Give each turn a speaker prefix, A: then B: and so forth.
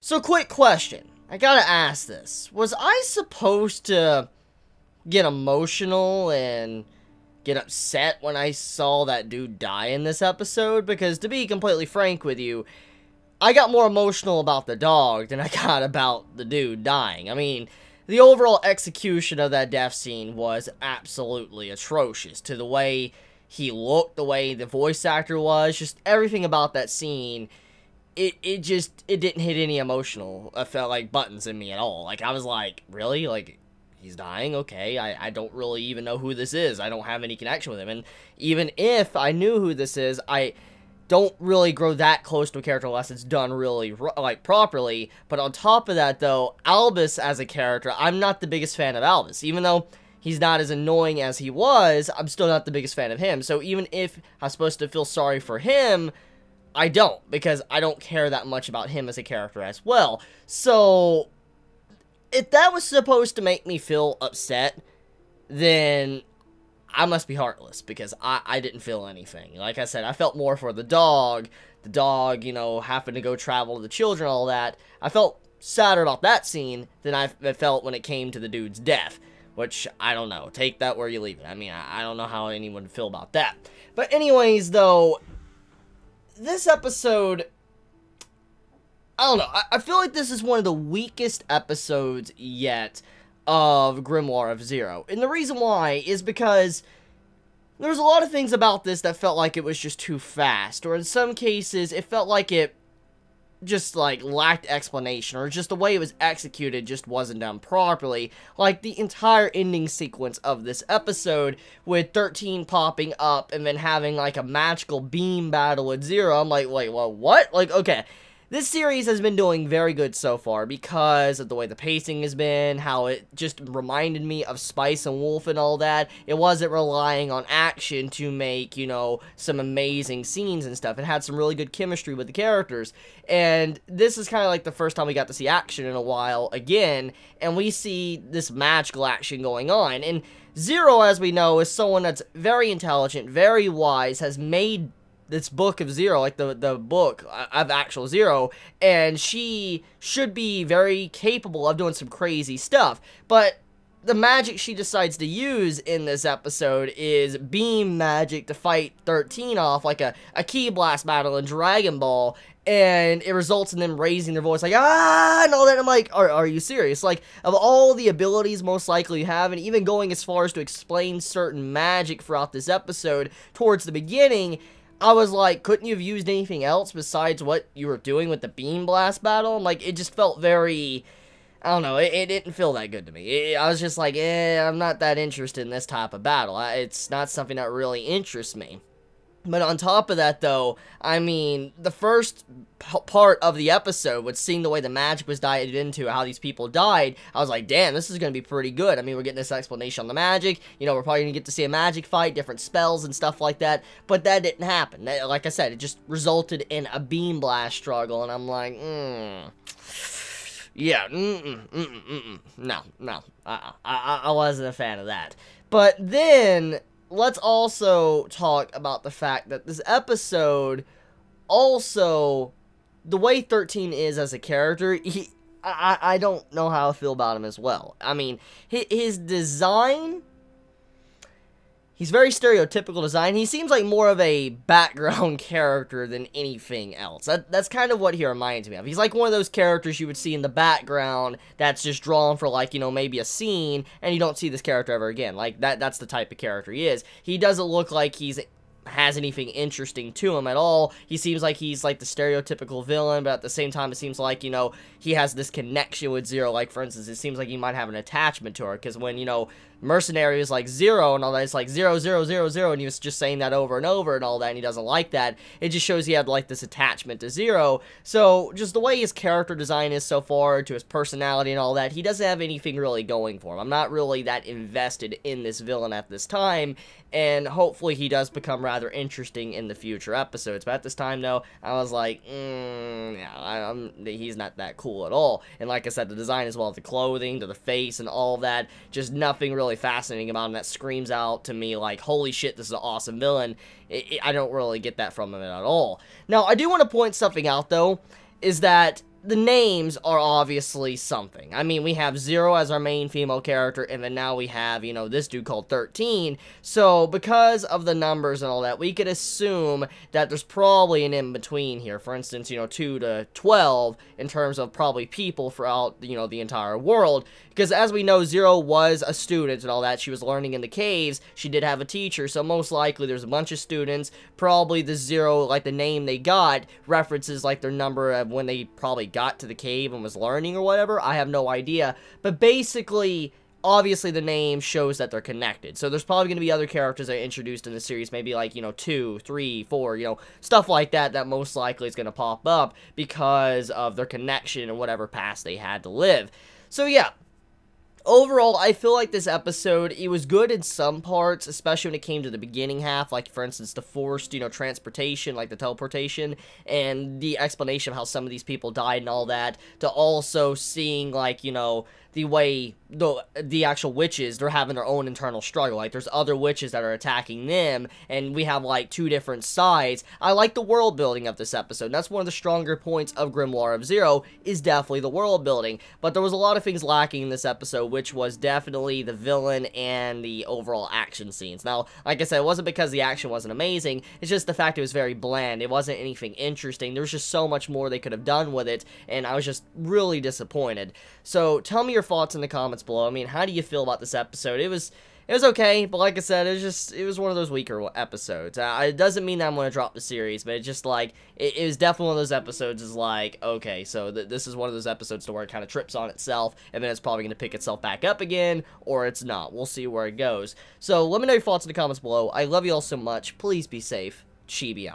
A: So, quick question. I gotta ask this. Was I supposed to get emotional and get upset when I saw that dude die in this episode? Because, to be completely frank with you, I got more emotional about the dog than I got about the dude dying. I mean, the overall execution of that death scene was absolutely atrocious. To the way he looked, the way the voice actor was, just everything about that scene. It didn't hit any emotional, I felt like, buttons in me at all. Like, I was like, really? Like, he's dying? Okay, I don't really even know who this is. I don't have any connection with him. And even if I knew who this is, I don't really grow that close to a character unless it's done really, like, properly. But on top of that, though, Albus as a character, I'm not the biggest fan of Albus. Even though he's not as annoying as he was, I'm still not the biggest fan of him. So even if I'm supposed to feel sorry for him, I don't, because I don't care that much about him as a character as well. So, if that was supposed to make me feel upset, then I must be heartless, because I didn't feel anything. Like I said, I felt more for the dog, you know, having to go travel to the children, all that. I felt sadder about that scene than I felt when it came to the dude's death, which, I don't know, take that where you leave it. I mean, I don't know how anyone would feel about that. But anyways, though, this episode, I don't know, I feel like this is one of the weakest episodes yet of Grimoire of Zero. And the reason why is because there's a lot of things about this that felt like it was just too fast, or in some cases, it felt like it just, like, lacked explanation, or just the way it was executed just wasn't done properly. Like, the entire ending sequence of this episode, with 13 popping up, and then having, like, a magical beam battle with Zero, I'm like, wait, well, what? Like, okay, this series has been doing very good so far, because of the way the pacing has been, how it just reminded me of Spice and Wolf and all that. It wasn't relying on action to make, you know, some amazing scenes and stuff. It had some really good chemistry with the characters, and this is kind of like the first time we got to see action in a while again, and we see this magical action going on. And Zero, as we know, is someone that's very intelligent, very wise, has made this book of Zero, like the book of actual Zero, and she should be very capable of doing some crazy stuff. But the magic she decides to use in this episode is beam magic to fight 13 off, like a Ki Blast battle in Dragon Ball, and it results in them raising their voice like, ah, and all that. I'm like, are you serious? Like, of all the abilities most likely you have, and even going as far as to explain certain magic throughout this episode towards the beginning, I was like, couldn't you have used anything else besides what you were doing with the Beam Blast battle? Like, it just felt very, I don't know, it didn't feel that good to me. I was just like, I'm not that interested in this type of battle. It's not something that really interests me. But on top of that, though, I mean, the first part of the episode, with seeing the way the magic was dived into, how these people died, I was like, damn, this is going to be pretty good. I mean, we're getting this explanation on the magic, you know, we're probably going to get to see a magic fight, different spells and stuff like that, but that didn't happen. Like I said, it just resulted in a beam blast struggle, and I'm like, yeah, no, I wasn't a fan of that. But then let's also talk about the fact that this episode, also, the way 13 is as a character, I don't know how I feel about him as well. I mean, his design, he's very stereotypical design. He seems like more of a background character than anything else. That's kind of what he reminds me of. He's like one of those characters you would see in the background that's just drawn for, like, you know, maybe a scene, and you don't see this character ever again. Like, that's the type of character he is. He doesn't look like has anything interesting to him at all. He seems like he's like the stereotypical villain, but at the same time it seems like, you know, he has this connection with Zero. Like, for instance, it seems like he might have an attachment to her, because when, you know, Mercenary is like Zero and all that, it's like 0, 0, 0, 0, and he was just saying that over and over and all that, and he doesn't like that. It just shows he had, like, this attachment to Zero. So, just the way his character design is so far, to his personality and all that, he doesn't have anything really going for him. I'm not really that invested in this villain at this time, and hopefully he does become rather interesting in the future episodes. But at this time, though, I was like, yeah, he's not that cool at all. And like I said, the design as well, the clothing, to the face, and all that, just nothing really fascinating about him that screams out to me like, holy shit, this is an awesome villain. I don't really get that from him at all. Now, I do want to point something out, though, is that the names are obviously something. I mean, we have Zero as our main female character, and then now we have, you know, this dude called 13. So, because of the numbers and all that, we could assume that there's probably an in-between here. For instance, you know, 2 to 12 in terms of probably people throughout, you know, the entire world. Because as we know, Zero was a student and all that. She was learning in the caves. She did have a teacher, so most likely there's a bunch of students. Probably the Zero, like the name they got, references like their number of when they probably got to the cave and was learning or whatever. I have no idea. But basically, obviously the name shows that they're connected. So there's probably going to be other characters that are introduced in the series, maybe like, you know, 2, 3, 4, you know, stuff like that, that most likely is going to pop up because of their connection and whatever past they had to live. So yeah. Overall, I feel like this episode, it was good in some parts, especially when it came to the beginning half, like, for instance, the forced, you know, transportation, like the teleportation, and the explanation of how some of these people died and all that, to also seeing, like, you know, the way the actual witches, they're having their own internal struggle. Like, there's other witches that are attacking them, and we have, like, 2 different sides. I like the world building of this episode, and that's one of the stronger points of Grimoire of Zero, is definitely the world building. But there was a lot of things lacking in this episode, which was definitely the villain and the overall action scenes. Now, like I said, it wasn't because the action wasn't amazing, it's just the fact it was very bland. It wasn't anything interesting. There was just so much more they could have done with it, and I was just really disappointed. So, tell me your thoughts in the comments below. I mean, how do you feel about this episode? It was okay, but like I said, it was one of those weaker episodes. It doesn't mean that I'm going to drop the series, but it's just like, it was definitely one of those episodes is like, okay, so this is one of those episodes to where it kind of trips on itself, and then it's probably going to pick itself back up again, or it's not. We'll see where it goes. So, let me know your thoughts in the comments below. I love you all so much. Please be safe. Chibi out.